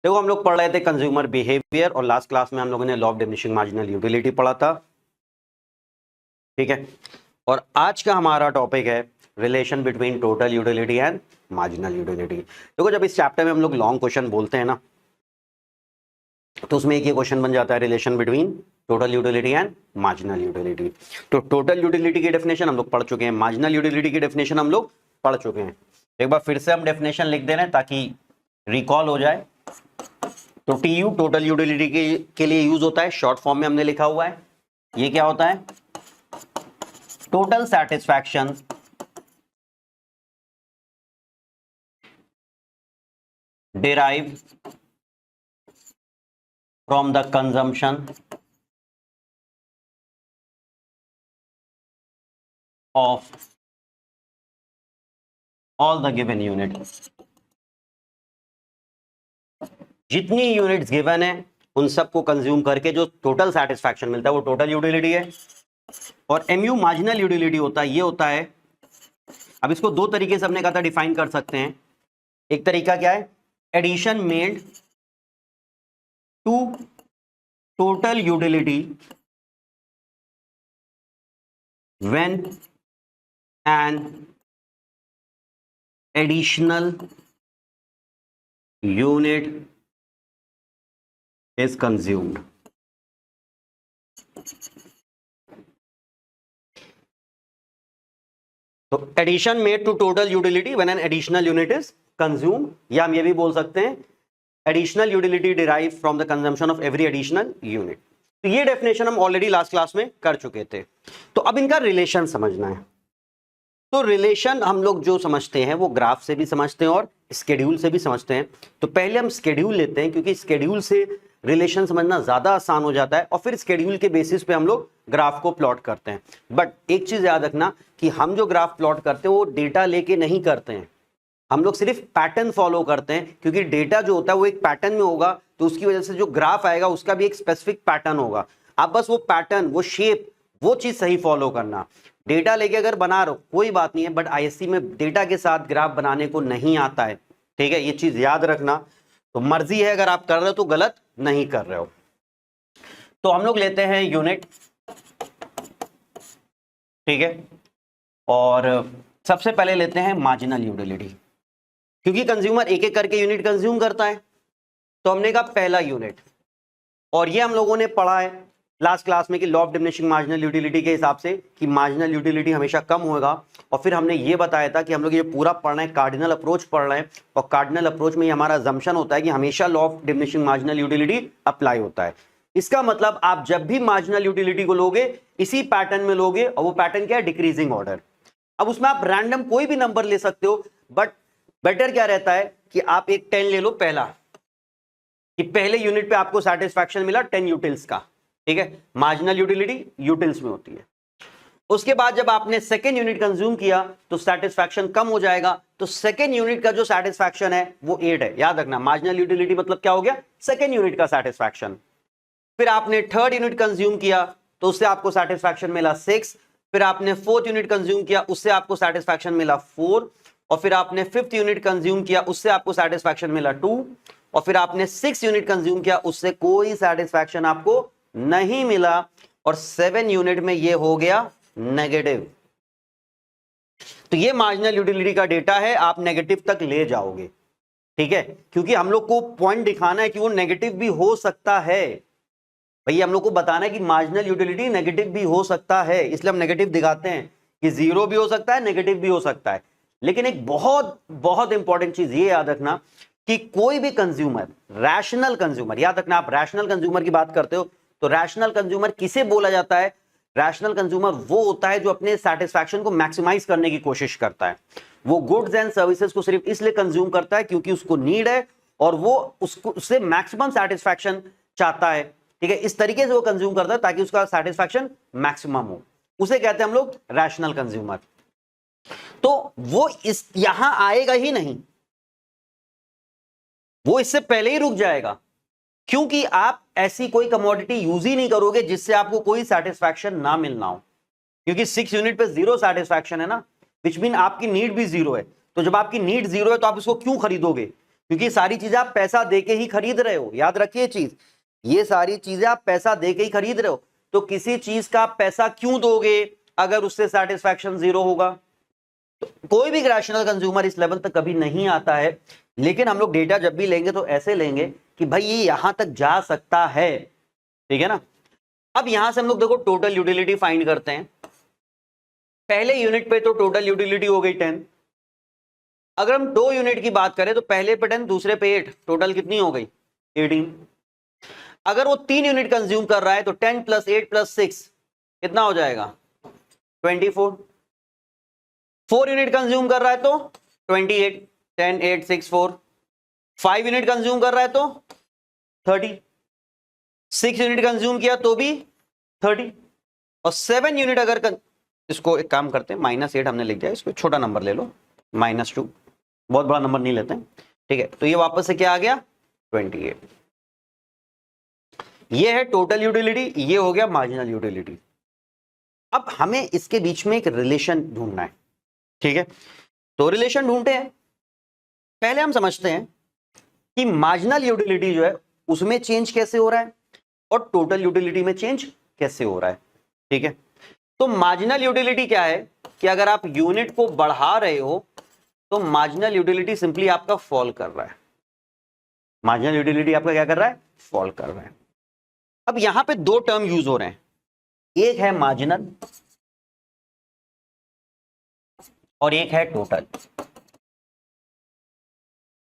देखो हम लोग पढ़ रहे थे कंज्यूमर बिहेवियर और लास्ट क्लास में हम लोगों ने law of diminishing marginal utility पढ़ा था, ठीक है। और आज का हमारा टॉपिक है relation between total utility and marginal utility. देखो जब इस चैप्टर में हम लोग लॉन्ग क्वेश्चन बोलते हैं ना, तो उसमें एक ये क्वेश्चन बन जाता है relation between total utility and marginal utility. तो टोटल यूटिलिटी की डेफिनेशन हम लोग पढ़ चुके हैं, मार्जिनल यूटिलिटी की डेफिनेशन हम लोग पढ़ चुके हैं। एक बार फिर से हम डेफिनेशन लिख दे रहे हैं ताकि रिकॉल हो जाए। तो TU टोटल यूटिलिटी के लिए यूज होता है, शॉर्ट फॉर्म में हमने लिखा हुआ है। ये क्या होता है? Total satisfaction derive from the consumption of all the given unit. जितनी यूनिट्स गिवन है उन सबको कंज्यूम करके जो टोटल सेटिस्फैक्शन मिलता है वो टोटल यूटिलिटी है। और MU मार्जिनल यूटिलिटी होता है, ये होता है, अब इसको दो तरीके से हमने कहा था डिफाइन कर सकते हैं। एक तरीका क्या है? Addition made to total utility when an additional unit is consumed। तो addition made to total utility when an additional unit is consumed, या हम ये भी बोल सकते हैं additional utility derive from the consumption of every additional unit. तो ये डेफिनेशन हम ऑलरेडी लास्ट क्लास में कर चुके थे। तो अब इनका रिलेशन समझना है। तो रिलेशन हम लोग जो समझते हैं वो ग्राफ से भी समझते हैं और स्केड्यूल से भी समझते हैं। तो पहले हम स्केड्यूल लेते हैं क्योंकि स्केड्यूल से रिलेशन समझना ज्यादा आसान हो जाता है, और फिर स्केड्यूल के बेसिस पे हम लोग ग्राफ को प्लॉट करते हैं। बट एक चीज याद रखना कि हम जो ग्राफ प्लॉट करते हैं वो डेटा लेके नहीं करते हैं, हम लोग सिर्फ पैटर्न फॉलो करते हैं। क्योंकि डेटा जो होता है वो एक पैटर्न में होगा, तो उसकी वजह से जो ग्राफ आएगा उसका भी एक स्पेसिफिक पैटर्न होगा। आप बस वो पैटर्न, वो शेप, वो चीज सही फॉलो करना। डेटा लेके अगर बना रहे हो कोई बात नहीं है, बट ISC में डेटा के साथ ग्राफ बनाने को नहीं आता है, ठीक है, ये चीज याद रखना। तो मर्जी है, अगर आप कर रहे हो तो गलत नहीं कर रहे हो। तो हम लोग लेते हैं यूनिट, ठीक है, और सबसे पहले लेते हैं मार्जिनल यूटिलिटी, क्योंकि कंज्यूमर एक एक करके यूनिट कंज्यूम करता है। तो हमने कहा पहला यूनिट, और ये हम लोगों ने पढ़ा है लास्ट क्लास में कि law of diminishing marginal utility के हिसाब से कि मार्जिनल यूटिलिटी हमेशा कम होगा। और फिर हमने ये बताया था कि हम लोग ये पूरा पढ़ना है, कार्डिनल अप्रोच पढ़ रहे हैं, और कार्डिनल अप्रोच में हमारा अजम्पशन होता है कि हमेशा law of diminishing marginal utility apply होता है। इसका मतलब आप जब भी मार्जिनल यूटिलिटी को लोगे इसी पैटर्न में लोगे, और वो पैटर्न क्या है? Decreasing order. अब उसमें आप रैंडम कोई भी नंबर ले सकते हो, बट बेटर क्या रहता है कि आप एक 10 ले लो पहला, कि पहले यूनिट पे आपको सेटिस्फैक्शन मिला 10 यूटिल्स का, ठीक है। मार्जिनल यूटिलिटी यूटिल्स में होती है। उसके बाद जब आपने सेकेंड यूनिट कंज्यूम किया तो सेटिस्फैक्शन कम हो जाएगा, तो सेकेंड यूनिट का जो सेटिस्फैक्शन है वो 8 है। याद रखना, मार्जिनल यूटिलिटी मतलब क्या हो गया? सेकेंड यूनिट का सेटिस्फैक्शन। फिर आपने थर्ड यूनिट कंज्यूम किया तो उससे आपको सेटिस्फैक्शन मिला 6। फिर आपने फोर्थ यूनिट कंज्यूम किया, उससे आपको सेटिस्फैक्शन मिला 4। और फिर आपने फिफ्थ यूनिट कंज्यूम किया, उससे आपको सेटिस्फैक्शन मिला 2। और फिर आपने 6 यूनिट कंज्यूम किया, उससे कोई सेटिस्फैक्शन आपको नहीं मिला, और 7 यूनिट में ये हो गया नेगेटिव। तो ये मार्जिनल यूटिलिटी का डेटा है, आप नेगेटिव तक ले जाओगे, ठीक है, क्योंकि हम लोग को पॉइंट दिखाना है कि वो नेगेटिव भी हो सकता है। भैया हम लोग को बताना है कि मार्जिनल यूटिलिटी नेगेटिव भी हो सकता है, इसलिए हम नेगेटिव दिखाते हैं कि 0 भी हो सकता है, नेगेटिव भी हो सकता है। लेकिन एक बहुत बहुत इंपॉर्टेंट चीज ये याद रखना कि कोई भी कंज्यूमर, रैशनल कंज्यूमर, याद रखना आप रैशनल कंज्यूमर की बात करते हो, तो रैशनल कंज्यूमर किसे बोला जाता है? रैशनल कंज्यूमर वो होता है जो अपने सेटिस्फैक्शन को मैक्सिमाइज करने की कोशिश करता है। वो गुड्स एंड सर्विसेज को सिर्फ इसलिए कंज्यूम करता है क्योंकि उसको नीड है, और वो उससे मैक्सिमम सेटिस्फैक्शन चाहता है, ठीक है। इस तरीके से वो कंज्यूम करता है ताकि उसका सेटिस्फैक्शन मैक्सिमम हो, उसे कहते हैं हम लोग रैशनल कंज्यूमर। तो वो इस यहां आएगा ही नहीं, वो इससे पहले ही रुक जाएगा, क्योंकि आप ऐसी कोई कमोडिटी यूज ही नहीं करोगे जिससे आपको कोई सेटिस्फैक्शन ना मिलना हो। क्योंकि 6 यूनिट पे 0 सेटिस्फैक्शन है ना, विच मीन आपकी नीड भी 0 है। तो जब आपकी नीड 0 है तो आप इसको क्यों खरीदोगे? क्योंकि सारी चीजें आप पैसा देके ही खरीद रहे हो, याद रखिए चीज, ये सारी चीजें आप पैसा देके ही खरीद रहे हो, तो किसी चीज का आप पैसा क्यों दोगे अगर उससे सेटिस्फैक्शन जीरो होगा। तो कोई भी रैशनल कंज्यूमर इस लेवल तक कभी नहीं आता है, लेकिन हम लोग डेटा जब भी लेंगे तो ऐसे लेंगे कि भाई ये यहां तक जा सकता है, ठीक है ना। अब यहां से हम लोग देखो टोटल यूटिलिटी फाइंड करते हैं। पहले यूनिट पे तो टोटल यूटिलिटी हो गई 10। अगर हम 2 यूनिट की बात करें तो पहले पे 10 दूसरे पे 8, टोटल कितनी हो गई 18। अगर वो 3 यूनिट कंज्यूम कर रहा है तो 10 + 8 + 6 कितना हो जाएगा 24। 4 यूनिट कंज्यूम कर रहा है तो 28, 10 8 6 4। 5 यूनिट कंज्यूम कर रहा है तो 30। 6 यूनिट कंज्यूम किया तो भी 30। और 7 यूनिट अगर इसको एक काम करते हैं, -8 हमने लिख दिया, इसको छोटा नंबर ले लो, -2, बहुत बड़ा नंबर नहीं लेते हैं, ठीक है। तो ये वापस से क्या आ गया 28। ये है टोटल यूटिलिटी, ये हो गया मार्जिनल यूटिलिटी। अब हमें इसके बीच में एक रिलेशन ढूंढना है, ठीक है। तो रिलेशन ढूंढते हैं, पहले हम समझते हैं कि मार्जिनल यूटिलिटी जो है उसमें चेंज कैसे हो रहा है और टोटल यूटिलिटी में चेंज कैसे हो रहा है, ठीक है। तो मार्जिनल यूटिलिटी क्या है कि अगर आप यूनिट को बढ़ा रहे हो तो मार्जिनल यूटिलिटी सिंपली आपका फॉल कर रहा है। मार्जिनल यूटिलिटी आपका क्या कर रहा है, फॉल कर रहा है। अब यहां पे 2 टर्म यूज हो रहे हैं, एक है मार्जिनल और एक है टोटल।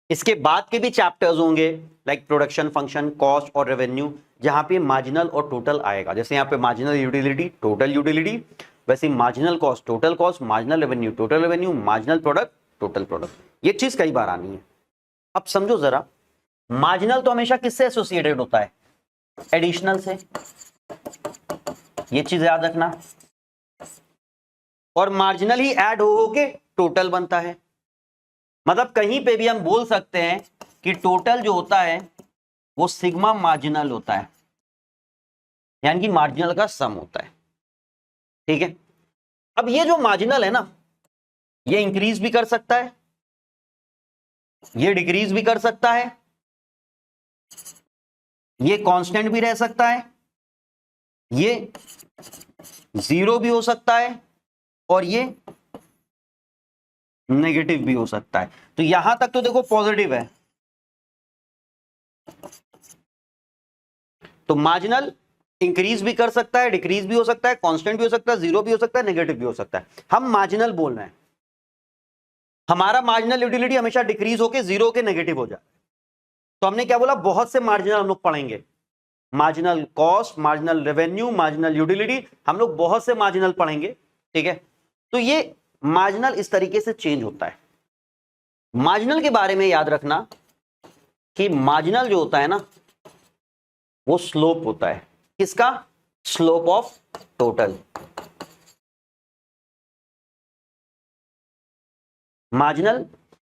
इसके बाद के भी चैप्टर्स होंगे लाइक प्रोडक्शन फंक्शन, कॉस्ट और रेवेन्यू, जहां पे मार्जिनल और टोटल आएगा। जैसे यहां पे मार्जिनल यूटिलिटी, टोटल यूटिलिटी, वैसे marginal cost, total cost, marginal revenue, total revenue, marginal product, total product. ये चीज कई बार आनी है। अब समझो जरा, मार्जिनल तो हमेशा किससे एसोसिएटेड होता है, एडिशनल से, ये चीज याद रखना। और मार्जिनल ही ऐड हो के टोटल बनता है। मतलब कहीं पे भी हम बोल सकते हैं कि टोटल जो होता है वो सिग्मा मार्जिनल होता है, यानी कि मार्जिनल का सम होता है, ठीक है। अब ये जो मार्जिनल है ना, ये इंक्रीज भी कर सकता है, ये डिक्रीज भी कर सकता है, ये कांस्टेंट भी रह सकता है, ये 0 भी हो सकता है और ये नेगेटिव भी हो सकता है। तो यहां तक तो देखो पॉजिटिव है। तो मार्जिनल इंक्रीज भी कर सकता है, डिक्रीज भी हो सकता है, कांस्टेंट भी हो सकता है, 0 भी हो सकता है, नेगेटिव भी हो सकता है। हम मार्जिनल बोल रहे हैं, हमारा मार्जिनल यूटिलिटी हमेशा डिक्रीज होकर 0 के नेगेटिव हो जाए। तो हमने क्या बोला, बहुत से मार्जिनल हम लोग पढ़ेंगे, marginal cost, marginal revenue, marginal utility, हम लोग बहुत से मार्जिनल पढ़ेंगे, ठीक है। तो ये मार्जिनल इस तरीके से चेंज होता है। मार्जिनल के बारे में याद रखना कि मार्जिनल जो होता है ना वो स्लोप होता है, किसका, slope of total. Marginal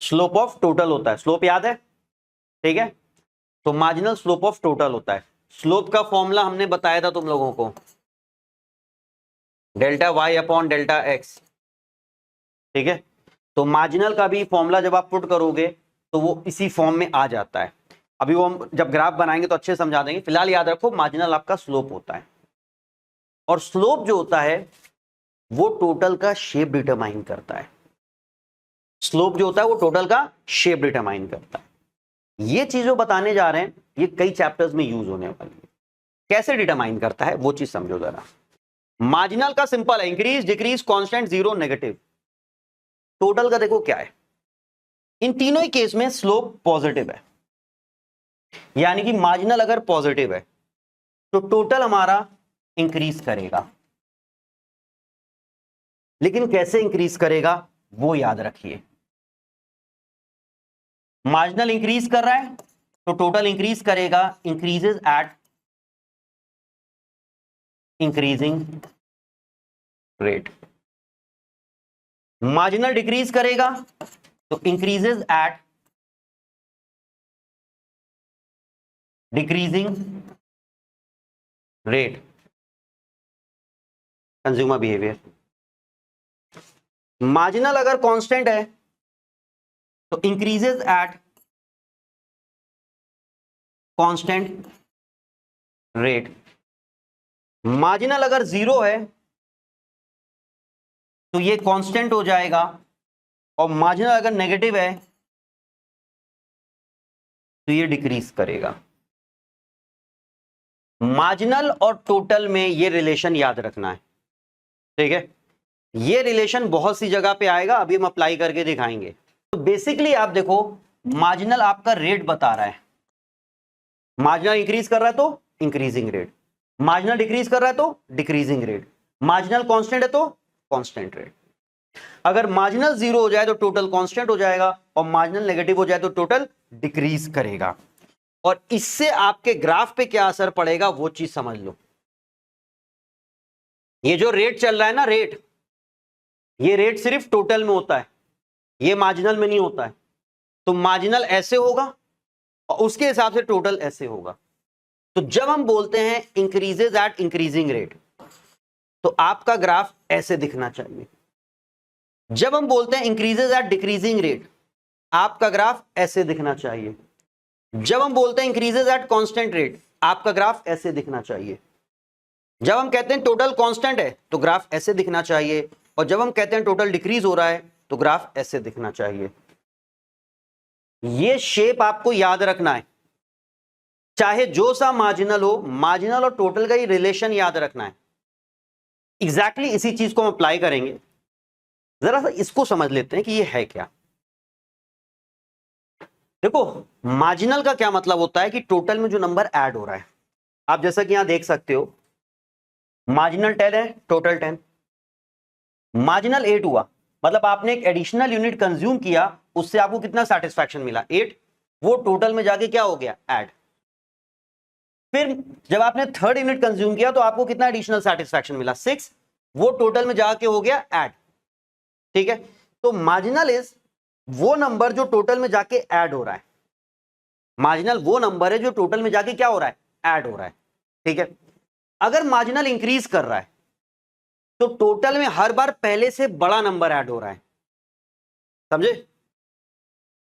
slope of total होता है, स्लोप याद है, ठीक है। तो मार्जिनल स्लोप ऑफ टोटल होता है। स्लोप का फॉर्मूला हमने बताया था तुम लोगों को, delta Y upon delta X, ठीक है। तो मार्जिनल का भी फॉर्मूला जब आप पुट करोगे तो वो इसी फॉर्म में आ जाता है। अभी वो हम जब ग्राफ बनाएंगे तो अच्छे समझा देंगे, फिलहाल याद रखो मार्जिनल आपका स्लोप होता है। और स्लोप जो होता है वो टोटल का शेप डिटरमाइन करता है। स्लोप जो होता है वो टोटल का शेप डिटरमाइन करता है। ये चीज जो बताने जा रहे हैं ये कई चैप्टर्स में यूज होने वाली है। कैसे डिटरमाइन करता है वो चीज समझो जरा। मार्जिनल का सिंपल है, increase, decrease, constant, 0, negative. Total का देखो क्या है, इन तीनों ही केस में स्लोप पॉजिटिव है, यानी कि मार्जिनल अगर पॉजिटिव है तो टोटल हमारा इंक्रीज करेगा। लेकिन कैसे इंक्रीज करेगा वो याद रखिए। मार्जिनल इंक्रीज कर रहा है तो टोटल इंक्रीज करेगा, increases eight increasing rate. Marginal decrease करेगा तो increases eight decreasing rate. Consumer behaviour. Marginal अगर कांस्टेंट है तो increases at constant rate. Marginal अगर 0 है तो ये कांस्टेंट हो जाएगा, और मार्जिनल अगर नेगेटिव है तो ये डिक्रीज करेगा। मार्जिनल और टोटल में ये रिलेशन याद रखना है, ठीक है। ये रिलेशन बहुत सी जगह पे आएगा, अभी हम अप्लाई करके दिखाएंगे। तो बेसिकली आप देखो, मार्जिनल आपका रेट बता रहा है, मार्जिनल इंक्रीज कर रहा है तो इंक्रीजिंग रेट, मार्जिनल डिक्रीज कर रहा है तो डिक्रीजिंग रेट, मार्जिनल कांस्टेंट है तो कांस्टेंट रेट। अगर मार्जिनल 0 हो जाए तो टोटल कांस्टेंट हो जाएगा, और मार्जिनल नेगेटिव हो जाए तो टोटल डिक्रीज करेगा। और इससे आपके ग्राफ पे क्या असर पड़ेगा वो चीज समझ लो। ये जो रेट चल रहा है ना, रेट, ये रेट सिर्फ टोटल में होता है, ये मार्जिनल में नहीं होता है। तो मार्जिनल ऐसे होगा और उसके हिसाब से टोटल ऐसे होगा। तो जब हम बोलते हैं इंक्रीजेज एट इंक्रीजिंग रेट, तो आपका ग्राफ ऐसे दिखना चाहिए। जब हम बोलते हैं इंक्रीजेज एट डिक्रीजिंग रेट, आपका ग्राफ ऐसे दिखना चाहिए। जब हम बोलते हैं इंक्रीजेज एट कांस्टेंट रेट, आपका ग्राफ ऐसे दिखना चाहिए। जब हम कहते हैं टोटल कांस्टेंट है तो ग्राफ ऐसे दिखना चाहिए, और जब हम कहते हैं टोटल डिक्रीज हो रहा है तो ग्राफ ऐसे दिखना चाहिए। ये शेप आपको याद रखना है, चाहे जो सा मार्जिनल हो, मार्जिनल और टोटल का ही रिलेशन याद रखना है। एग्जैक्टली इसी चीज को हम अप्लाई करेंगे। जरा सा इसको समझ लेते हैं कि ये है क्या। देखो, मार्जिनल का क्या मतलब होता है कि टोटल में जो नंबर ऐड हो रहा है। आप जैसा कि यहां देख सकते हो, मार्जिनल 10 है, टोटल 10। मार्जिनल 8 हुआ, मतलब आपने एक एडिशनल यूनिट कंज्यूम किया, उससे आपको कितना सेटिस्फैक्शन मिला, 8। वो टोटल में जाके क्या हो गया, ऐड। फिर जब आपने थर्ड यूनिट कंज्यूम किया तो आपको कितना एडिशनल सेटिस्फैक्शन मिला, 6। वो टोटल में जाके हो गया ऐड, ठीक है। तो मार्जिनल इज वो नंबर जो टोटल में जाके ऐड हो रहा है। मार्जिनल वो नंबर है जो टोटल में जाके क्या हो रहा है, ऐड हो रहा है, ठीक है। अगर मार्जिनल इंक्रीज कर रहा है तो टोटल में हर बार पहले से बड़ा नंबर ऐड हो रहा है। समझे,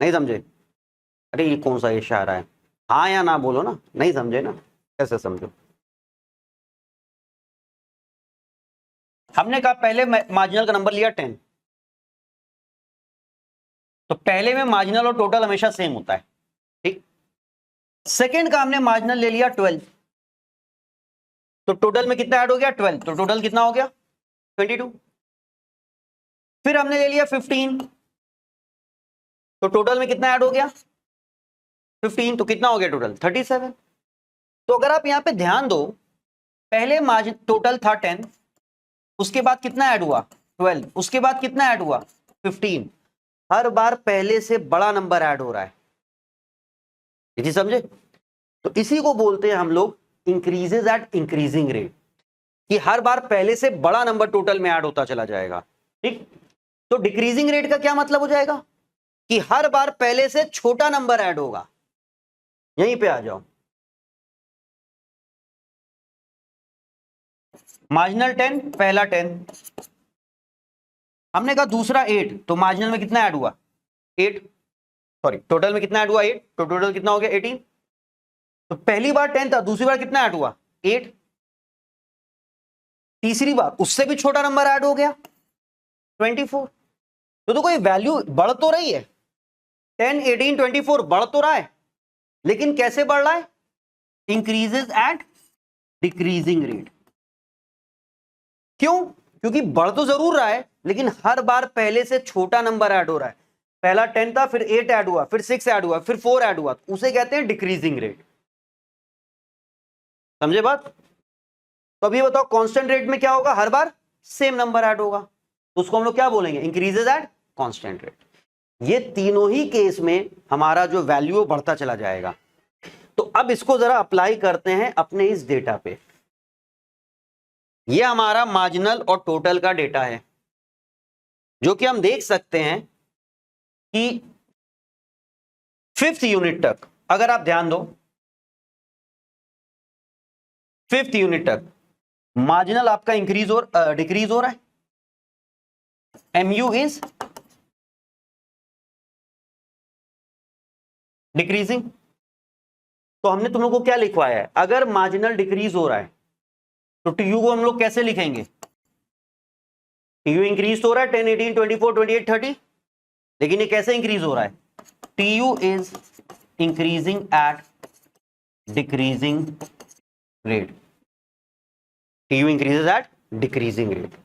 नहीं समझे? अरे ये कौन सा इशारा है, हाँ या ना बोलो ना, नहीं समझे ना, कैसे समझो। हमने कहा पहले मार्जिनल का नंबर लिया 10, तो पहले में मार्जिनल और टोटल हमेशा सेम होता है, ठीक। सेकंड का हमने मार्जिनल ले लिया 12, तो टोटल में कितना ऐड हो गया, 12, तो टोटल कितना हो गया, 22। फिर हमने ले लिया 15, तो टोटल में कितना ऐड हो गया, 15, तो कितना हो गया टोटल, 37। तो अगर आप यहां पे ध्यान दो, पहले मार्जिन टोटल था 10, उसके बाद कितना ऐड हुआ, 12, उसके बाद कितना ऐड हुआ, 15। हर बार पहले से बड़ा नंबर ऐड हो रहा है, इसी समझे। तो इसी को बोलते हैं हम लोग इंक्रीजेज एट इंक्रीजिंग रेट, कि हर बार पहले से बड़ा नंबर टोटल में ऐड होता चला जाएगा, ठीक। तो डिक्रीजिंग रेट का क्या मतलब हो जाएगा, कि हर बार पहले से छोटा नंबर ऐड होगा। यहीं पे आ जाओ, मार्जिनल 10, पहला 10, हमने कहा दूसरा 8, तो मार्जिनल में कितना ऐड हुआ, 8, सॉरी टोटल में कितना ऐड हुआ, 8, तो टोटल कितना हो गया, 18। तो पहली बार 10 था, दूसरी बार कितना ऐड हुआ, 8। तीसरी बार उससे भी छोटा नंबर ऐड हो गया, 24। तो देखो ये वैल्यू बढ़ तो रही है, 10, 18, 24 बढ़ तो रहा है, लेकिन कैसे बढ़ रहा है, इंक्रीजेज एट डिक्रीजिंग रेट। क्यों, क्योंकि बढ़ तो जरूर रहा है, लेकिन हर बार पहले से छोटा नंबर ऐड हो रहा है। पहला 10 था, फिर 8 ऐड हुआ, फिर 6 ऐड हुआ, फिर 4 ऐड हुआ, उसे कहते हैं डिक्रीजिंग रेट। समझे बात? तो अभी बताओ कांस्टेंट रेट में क्या होगा, हर बार सेम नंबर ऐड होगा, तो उसको हम लोग क्या बोलेंगे, इंक्रीजेज एट कांस्टेंट रेट। ये तीनों ही केस में हमारा जो वैल्यू बढ़ता चला जाएगा। तो अब इसको जरा अप्लाई करते हैं अपने इस डेटा पे। ये हमारा मार्जिनल और टोटल का डेटा है, जो कि हम देख सकते हैं कि 5th यूनिट तक, अगर आप ध्यान दो, 5th यूनिट तक मार्जिनल आपका इंक्रीज और डिक्रीज हो रहा है, एमयू इज डिक्रीजिंग। तो हमने तुम लोग को क्या लिखवाया है, अगर मार्जिनल डिक्रीज हो रहा है तो टीयू को हम लोग कैसे लिखेंगे, टीयू इंक्रीज तो हो रहा है 10, 18, 24, 28, 30, लेकिन ये कैसे इंक्रीज हो रहा है, TU is increasing at decreasing rate, TU increases at decreasing rate.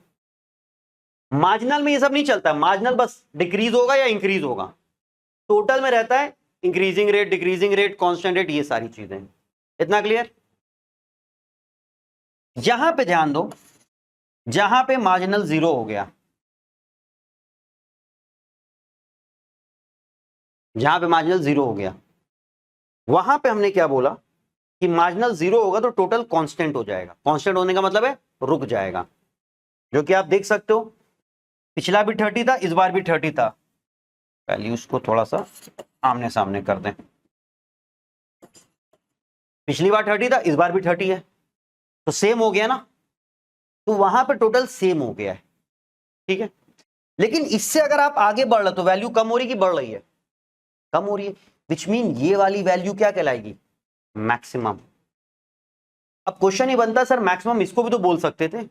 Marginal में ये सब नहीं चलता, मार्जिनल बस डिक्रीज होगा या इंक्रीज होगा, टोटल में रहता है increasing rate, decreasing rate, constant rate, ये सारी चीजें। इतना क्लियर। यहां पे ध्यान दो, जहां पे मार्जिनल 0 हो गया, जहां पे मार्जिनल 0 हो गया, वहां पे हमने क्या बोला कि मार्जिनल 0 होगा तो टोटल कांस्टेंट हो जाएगा। कांस्टेंट होने का मतलब है रुक जाएगा, जो कि आप देख सकते हो पिछला भी 30 था, इस बार भी 30 था। वैल्यूज को थोड़ा सा आमने सामने कर दें, पिछली बार 30 था, इस बार भी 30 है, तो सेम हो गया ना, तो वहां पे टोटल सेम हो गया है, ठीक है। लेकिन इससे अगर आप आगे बढ़ रहे तो वैल्यू कम हो रही कि बढ़ रही है, कम हो रही है, विच मीन ये वाली वैल्यू क्या कहलाएगी, मैक्सिमम। अब क्वेश्चन ही बनता है सर मैक्सिमम इसको भी तो बोल सकते थे,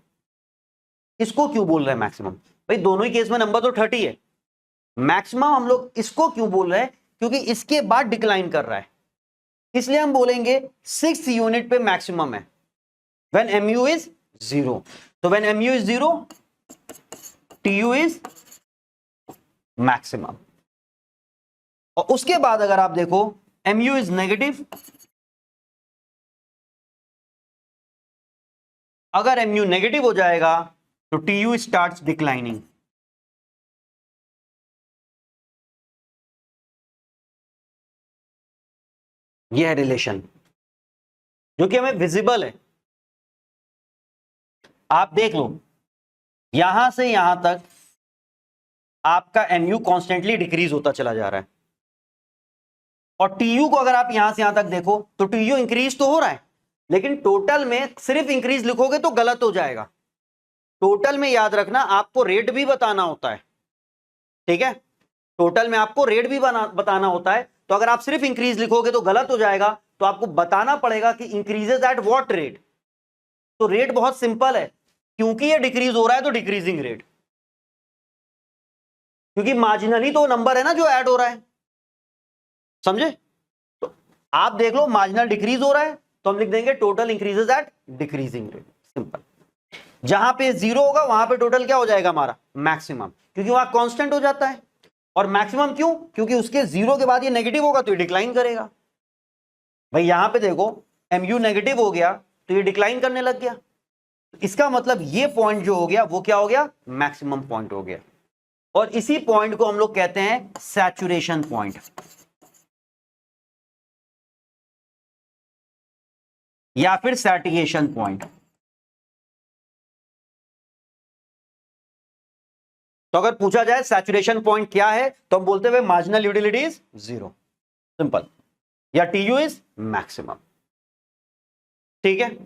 इसको क्यों बोल रहे हैं मैक्सिमम, भाई दोनों ही केस में नंबर तो 30 है, मैक्सिमम हम लोग इसको क्यों बोल रहे हैं, क्योंकि इसके बाद डिक्लाइन कर रहा है, इसलिए हम बोलेंगे 6th यूनिट पे मैक्सिमम है व्हेन mu इज 0। तो when mu is 0 tu is maximum. और उसके बाद अगर आप देखो mu इज नेगेटिव, अगर mu नेगेटिव हो जाएगा तो tu स्टार्ट्स डिक्लाइनिंग। यह है रिलेशन जो कि हमें विजिबल है, आप देख लो यहां से यहां तक आपका mu कॉन्स्टेंटली डिक्रीज होता चला जा रहा है, और tu को अगर आप यहां से यहां तक देखो तो tu इंक्रीज तो हो रहा है, लेकिन टोटल में सिर्फ इंक्रीज लिखोगे तो गलत हो जाएगा। टोटल में याद रखना आपको रेट भी बताना होता है, ठीक है, टोटल में आपको रेट भी बताना होता है। तो अगर आप सिर्फ इंक्रीज लिखोगे तो गलत हो जाएगा, तो आपको बताना पड़ेगा कि इंक्रीजेज एट व्हाट रेट। तो रेट बहुत सिंपल है, क्योंकि ये डिक्रीज हो रहा है तो डिक्रीजिंग रेट, क्योंकि मार्जिनली तो नंबर है ना जो ऐड हो रहा है, समझे। तो आप देख लो मार्जिनल डिक्रीज हो रहा है तो हम लिख देंगे total increases at decreasing rate, simple. जहां पे 0 होगा वहां पे टोटल क्या हो जाएगा हमारा, मैक्सिमम, क्योंकि वहां कांस्टेंट हो जाता है। और मैक्सिमम क्यों, क्योंकि उसके 0 के बाद ये नेगेटिव होगा तो ये डिक्लाइन करेगा। भाई यहां पे देखो mu नेगेटिव हो गया तो ये डिक्लाइन करने लग गया, इसका मतलब ये पॉइंट जो हो गया वो क्या हो गया, मैक्सिमम पॉइंट हो गया। और इसी पॉइंट को हम लोग कहते हैं सैचुरेशन पॉइंट, या फिर सैटिएशन पॉइंट। तो अगर पूछा जाए सैचुरेशन पॉइंट क्या है तो हम बोलते हुए मार्जिनल यूटिलिटी इज 0, सिंपल, या टीयू इज मैक्सिमम, ठीक है।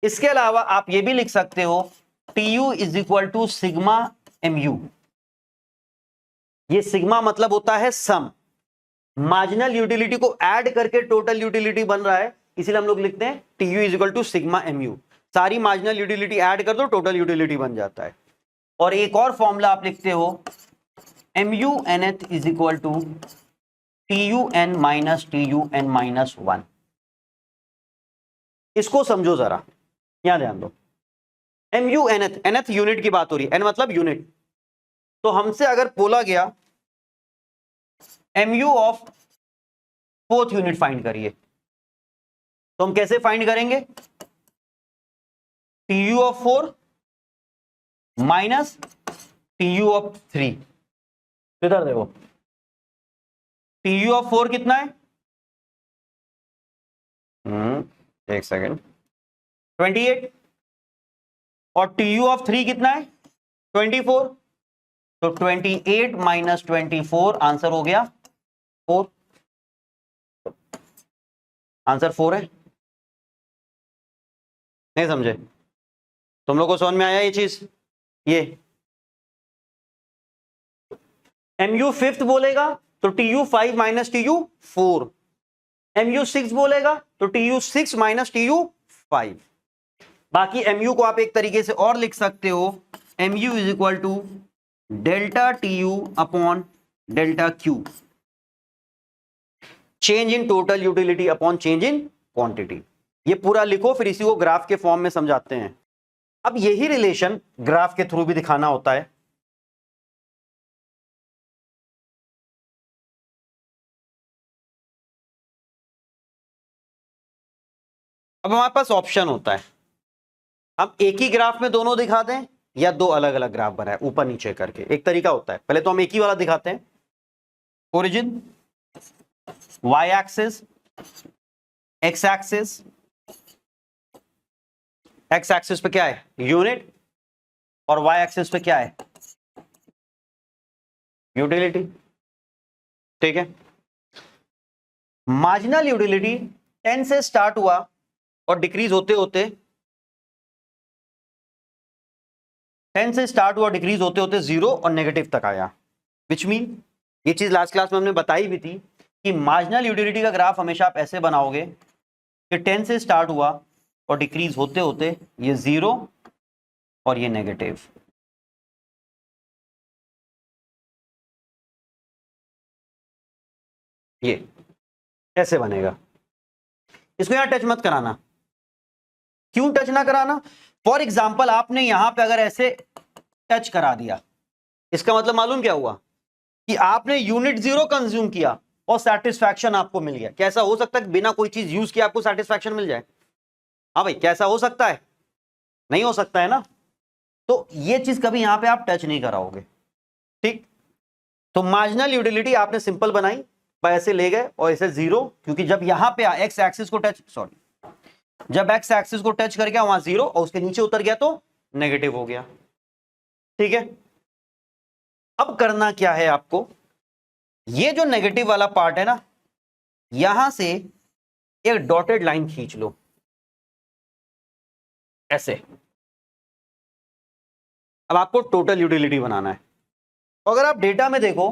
इसके अलावा आप ये भी लिख सकते हो TU is equal to sigma mu। ये सिग्मा मतलब होता है सम, मार्जिनल यूटिलिटी को ऐड करके टोटल यूटिलिटी बन रहा है, इसीलिए हम लोग लिखते हैं TU is equal to sigma mu। सारी मार्जिनल यूटिलिटी ऐड कर दो टोटल यूटिलिटी बन जाता है। और एक और फॉर्मूला आप लिखते हो mu nth is equal to TUN minus TUN minus 1। इसको समझो जरा, यहां ध्यान दो, mu nth यूनिट की बात हो रही है, n मतलब यूनिट। तो हमसे अगर बोला गया mu of 4th unit find करिए, तो हम कैसे फाइंड करेंगे, TU of 4 minus TU of 3। इधर देखो TU ऑफ 4 कितना है, एक सेकेंड, 28, और TU ऑफ 3 कितना है 24। तो 28 माइनस 24 आंसर हो गया 4, आंसर 4 है। नहीं समझे, तुम लोग को समझ में आया ये चीज, ये mu 5th बोलेगा तो TU 5 माइनस TU 4, mu6 बोलेगा तो tu6 माइनस tu5। बाकी mu को आप एक तरीके से और लिख सकते हो, mu is equal to delta tu upon delta q, change in total utility upon change in quantity. ये पूरा लिखो, फिर इसी को ग्राफ के फॉर्म में समझाते हैं। अब यही रिलेशन ग्राफ के थ्रू भी दिखाना होता है। अब हमारे पास ऑप्शन होता है, हम एक ही ग्राफ में दोनों दिखा दें या दो अलग अलग ग्राफ बनाए ऊपर नीचे करके। एक तरीका होता है, पहले तो हम एक ही वाला दिखाते हैं। Origin, Y axis, X axis, X axis पे क्या है यूनिट और वाई एक्सिस पे क्या है यूटिलिटी। ठीक है, मार्जिनल यूटिलिटी 10 से स्टार्ट हुआ और डिक्रीज होते होते 10 से स्टार्ट हुआ, डिक्रीज होते होते 0 और नेगेटिव तक आया। विच मीन, ये चीज लास्ट क्लास में हमने बताई भी थी कि मार्जिनल यूटिलिटी का ग्राफ हमेशा आप ऐसे बनाओगे कि 10 से स्टार्ट हुआ और डिक्रीज होते होते ये 0 और ये नेगेटिव। ये ऐसे बनेगा। इसको यहां टच मत कराना। क्यों टच ना कराना? फॉर एग्जाम्पल आपने यहां पे अगर ऐसे टच करा दिया, इसका मतलब मालूम क्या हुआ कि आपने यूनिट 0 कंज्यूम किया और सेटिस्फैक्शन आपको मिल गया। कैसा हो सकता है बिना कोई चीज यूज किए आपको सेटिस्फैक्शन मिल जाए? हाँ भाई, कैसा हो सकता है? नहीं हो सकता है ना। तो ये चीज कभी यहां पे आप टच नहीं कराओगे। ठीक, तो मार्जिनल यूटिलिटी आपने सिंपल बनाई, ऐसे ले गए और ऐसे 0, क्योंकि जब यहां पे एक्स एक्सिस को टच, सॉरी, जब एक्स एक्सिस को टच कर गया वहां 0 और उसके नीचे उतर गया तो नेगेटिव हो गया। ठीक है, अब करना क्या है आपको, ये जो नेगेटिव वाला पार्ट है ना, यहां से एक डॉटेड लाइन खींच लो ऐसे। अब आपको टोटल यूटिलिटी बनाना है। अगर आप डेटा में देखो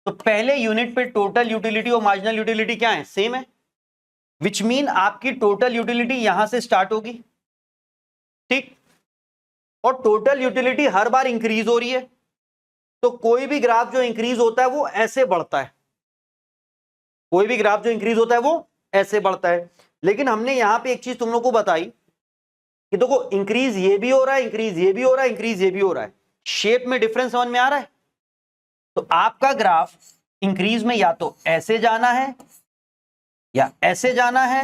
तो पहले यूनिट पे टोटल यूटिलिटी और मार्जिनल यूटिलिटी क्या है, सेम है। विच मीन आपकी टोटल यूटिलिटी यहां से स्टार्ट होगी। ठीक, और टोटल यूटिलिटी हर बार इंक्रीज हो रही है। तो कोई भी ग्राफ जो इंक्रीज होता है वो ऐसे बढ़ता है, कोई भी ग्राफ जो इंक्रीज होता है वो ऐसे बढ़ता है। लेकिन हमने यहां पे एक चीज तुम लोग को बताई कि देखो, इंक्रीज ये भी हो रहा है, इंक्रीज ये भी हो रहा है, इंक्रीज ये भी हो रहा है। शेप में डिफरेंस समझ में आ रहा है? तो आपका ग्राफ इंक्रीज में या तो ऐसे जाना है या ऐसे जाना है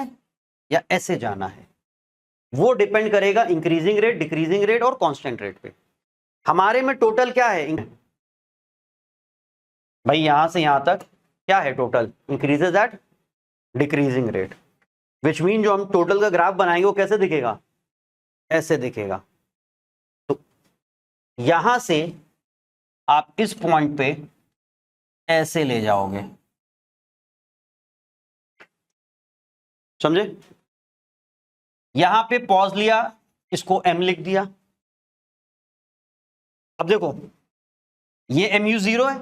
या ऐसे जाना है, वो डिपेंड करेगा इंक्रीजिंग रेट, डिक्रीजिंग रेट और कांस्टेंट रेट पे। हमारे में टोटल क्या है भाई, यहां से यहां तक क्या है total, increases at decreasing rate. Which mean जो हम टोटल का ग्राफ बनाएंगे वो कैसे दिखेगा, ऐसे दिखेगा। तो यहां से आप इस पॉइंट पे ऐसे ले जाओगे, समझे? यहां पे पॉज लिया, इसको m लिख दिया। अब देखो, ये mu0 है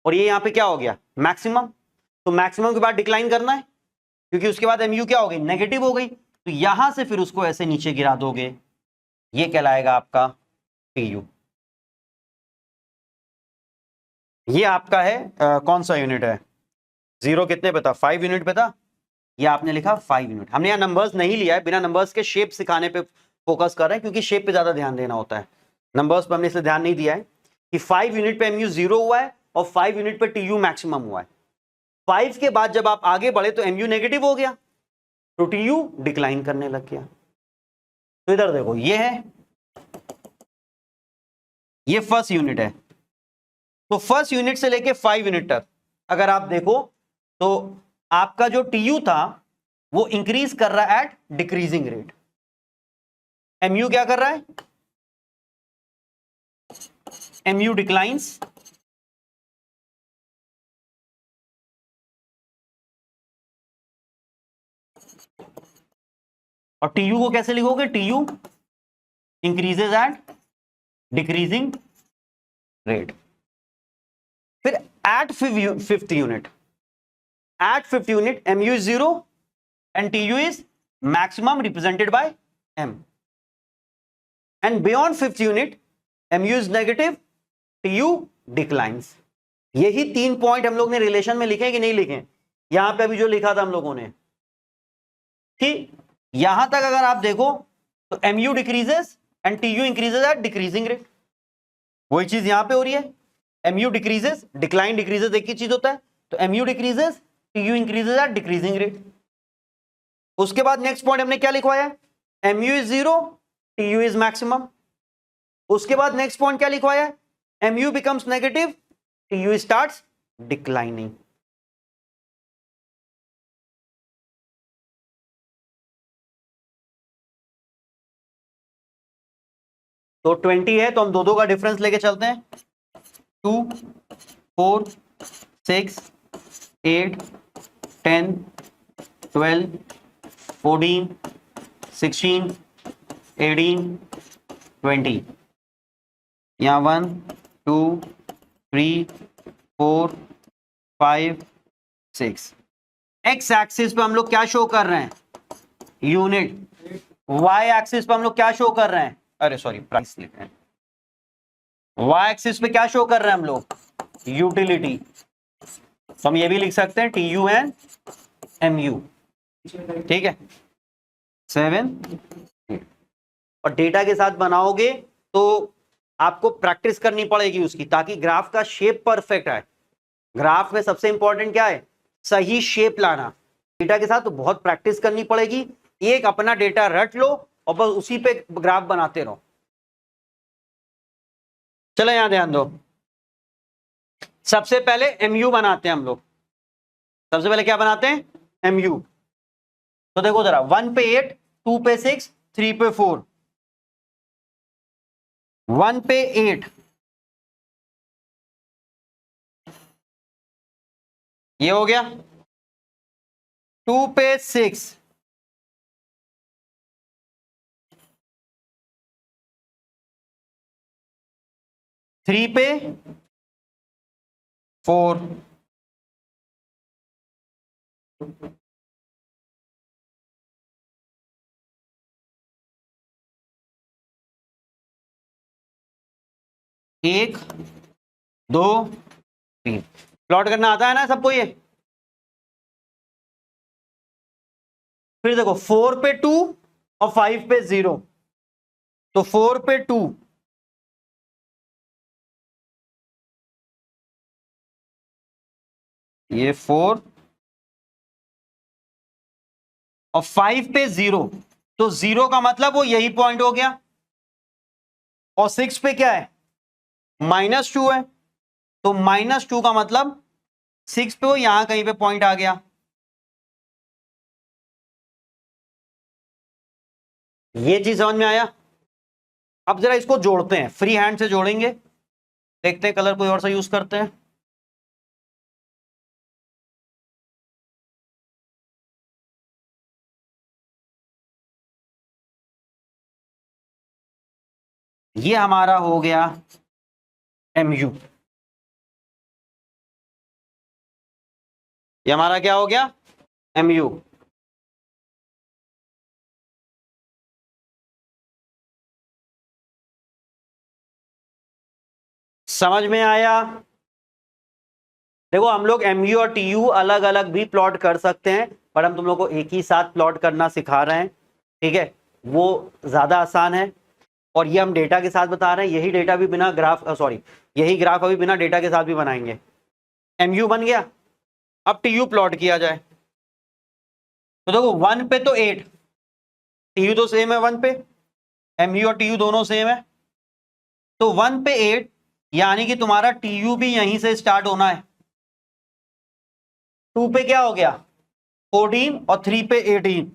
और ये यहां पे क्या हो गया, मैक्सिमम। तो मैक्सिमम के बाद डिक्लाइन करना है, क्योंकि उसके बाद mu क्या हो गई, नेगेटिव हो गई। तो यहां से फिर उसको ऐसे नीचे गिरा दोगे, ये कहलाएगा आपका tu। ये आपका है कौन सा यूनिट है, 0 कितने पे था, 5 यूनिट पे था। ये आपने लिखा 5 यूनिट। हमने यहाँ नंबर्स नहीं लिया है, बिना नंबर्स के शेप सिखाने पे फोकस कर रहे हैं, क्योंकि शेप पे ज्यादा ध्यान देना होता है। नंबर्स पे हमने इसलिए ध्यान नहीं दिया है कि 5 यूनिट पे mu 0 हुआ है और 5 यूनिट पे tu मैक्सिमम हुआ है। 5 के बाद जब आप आगे बढ़े तो mu नेगेटिव हो गया, तो tu डिक्लाइन करने लग गया। तो इधर देखो, ये है, ये फर्स्ट यूनिट है। तो फर्स्ट यूनिट से लेके 5 यूनिट तक अगर आप देखो तो आपका जो tu था वो इंक्रीज कर रहा है एट डिक्रीजिंग रेट। mu क्या कर रहा है, mu डिक्लाइंस और tu को कैसे लिखोगे, tu increases at decreasing rate. फिर at 5th unit at 50 unit mu is 0 and tu is maximum represented by m, and beyond 50 unit mu is negative, tu declines. यही 3 पॉइंट हम लोग ने relation में लिखे कि नहीं लिखे? यहां पे अभी जो लिखा था हम लोगों ने, ठीक, यहां तक अगर आप देखो तो mu decreases and tu increases eight decreasing rate. वही चीज यहां पे हो रही है. mu डिक्रीजेस, डिक्लाइन डिक्रीजेस एक ही चीज होता है. तो mu decreases, tu increases eight decreasing rate. उसके बाद नेक्स्ट पॉइंट हमने क्या लिखवाया? mu is 0, tu is maximum. उसके बाद नेक्स्ट पॉइंट क्या लिखवाया? mu becomes negative, tu starts declining. तो 20 है तो हम दो का डिफरेंस लेके चलते हैं. 2, 4, 6, 8, 10, 12, 14, 16, 18, 20. यहाँ 1, 2, 3, 4, 5, 6. एक्स एक्सिस पे हम लोग क्या शो कर रहे हैं? यूनिट. वाई एक्सिस पे हम लोग क्या शो कर रहे हैं? अरे सॉरी, प्राइस लिख रहे हैं. वाई एक्सिस पे क्या शो कर रहे हैं हम लोग? यूटिलिटी. तो हम ये भी लिख सकते हैं टीयू एंड एमयू. ठीक है, 7. और डेटा के साथ बनाओगे तो आपको प्रैक्टिस करनी पड़ेगी उसकी, ताकि ग्राफ का शेप परफेक्ट आए. ग्राफ में सबसे इंपॉर्टेंट क्या है? सही शेप लाना. डेटा के साथ तो बहुत प्रैक्टिस करनी पड़ेगी. एक अपना डेटा रट लो और बस उसी पे ग्राफ बनाते रहो. चलो यहां ध्यान दो. सबसे पहले एमयू बनाते हैं हम लोग. सबसे पहले क्या बनाते हैं? एमयू. तो देखो जरा, 1 पे 8, 2 पे 6, 3 पे 4. 1 पे 8, ये हो गया. 2 पे 6, 3 पे 4. एक, 2, 3. प्लॉट करना आता है ना सबको ये? फिर देखो 4 पे 2 और 5 पे 0. तो 4 पे 2, ये 4 और 5 पे 0. तो 0 का मतलब वो यही पॉइंट हो गया. और 6 पे क्या है? -2 है. तो -2 का मतलब 6 पे वो यहां कहीं पे पॉइंट आ गया. ये चीज समझ में आया? अब जरा इसको जोड़ते हैं, फ्री हैंड से जोड़ेंगे. देखते हैं, कलर कोई और सा यूज करते हैं. ये हमारा हो गया एमयू. ये हमारा क्या हो गया? एमयू. समझ में आया? देखो, हम लोग एमयू और टीयू अलग अलग भी प्लॉट कर सकते हैं, पर हम तुम लोग को एक ही साथ प्लॉट करना सिखा रहे हैं. ठीक है, वो ज्यादा आसान है. और ये हम डेटा के साथ बता रहे हैं. यही डेटा भी बिना ग्राफ, सॉरी, यही ग्राफ अभी बिना डेटा के साथ भी बनाएंगे. एमयू बन गया. अब टीयू प्लॉट किया जाए. तो देखो 1 पे तो 8, टीयू तो सेम है 1 पे. एमयू और टीयू दोनों सेम है. तो 1 पे 8, यानी कि तुम्हारा टीयू भी यहीं से स्टार्ट होना है. 2 पे क्या हो गया? 14 और 3 पे 18.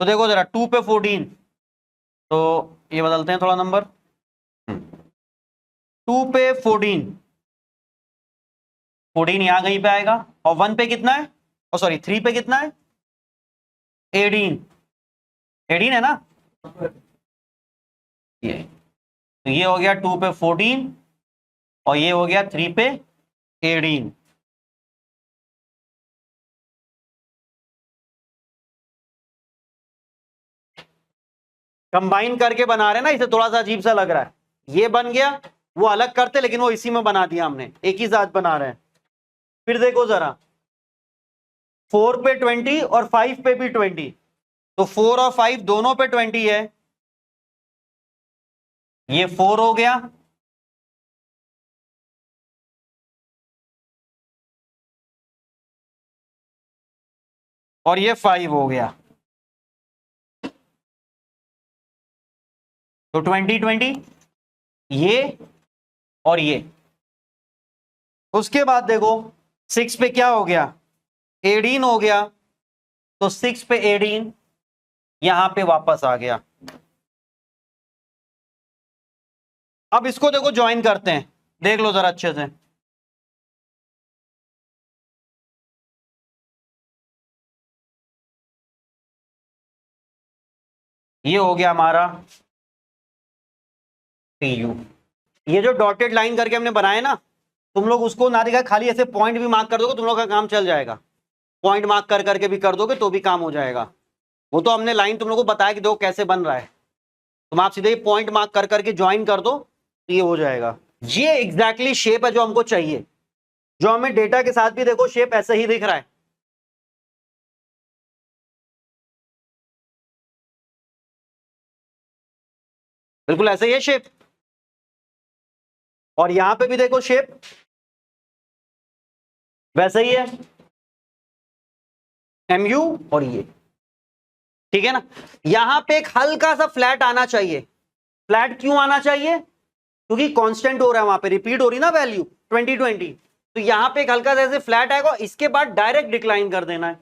तो देखो जरा, 2 पे 14, तो ये बदलते हैं थोड़ा नंबर. 2 पे 14, 14 यहां कहीं पे आएगा. और 1 पे कितना है? और सॉरी, 3 पे कितना है? 18. 18 है ना? ये तो ये हो गया 2 पे 14 और ये हो गया 3 पे 18. कंबाइन करके बना रहे हैं ना, इसे थोड़ा सा अजीब सा लग रहा है, ये बन गया, वो अलग करते लेकिन वो इसी में बना दिया हमने, एक ही साथ बना रहे हैं। फिर देखो जरा 4 पे 20 और 5 पे भी 20, तो 4 और 5 दोनों पे 20 है, ये 4 हो गया, और ये 5 हो गया, तो 20 20 ये और ये। उसके बाद देखो 6 पे क्या हो गया, 18 हो गया, तो 6 पे 18 यहां पे वापस आ गया। अब इसको देखो ज्वाइन करते हैं, देख लो जरा अच्छे से। ये हो गया हमारा PU। ये जो डॉटेड लाइन करके हमने बनाया ना, तुम लोग उसको ना दिखा, खाली ऐसे पॉइंट भी मार्क कर दोगे, तुम लोग का काम चल जाएगा। पॉइंट मार्क कर करके भी कर दोगे तो भी काम हो जाएगा। वो तो हमने लाइन तुम लोग को बताया कि देखो कैसे बन रहा है, तुम आप सीधे पॉइंट मार्क कर करके ज्वाइन कर दो तो ये हो जाएगा। ये एग्जैक्टली शेप है जो हमको चाहिए, जो हमें डेटा के साथ भी देखो शेप ऐसे ही दिख रहा है। बिल्कुल ऐसे ही है शेप, और यहां पे भी देखो शेप वैसे ही है, MU और ये, ठीक है ना। यहां पे एक हल्का सा फ्लैट आना चाहिए। फ्लैट क्यों आना चाहिए, क्योंकि कांस्टेंट हो रहा है, वहां पे रिपीट हो रही ना वैल्यू 20 20, तो यहां पे एक हल्का सा ऐसे फ्लैट आएगा, इसके बाद डायरेक्ट डिक्लाइन कर देना है।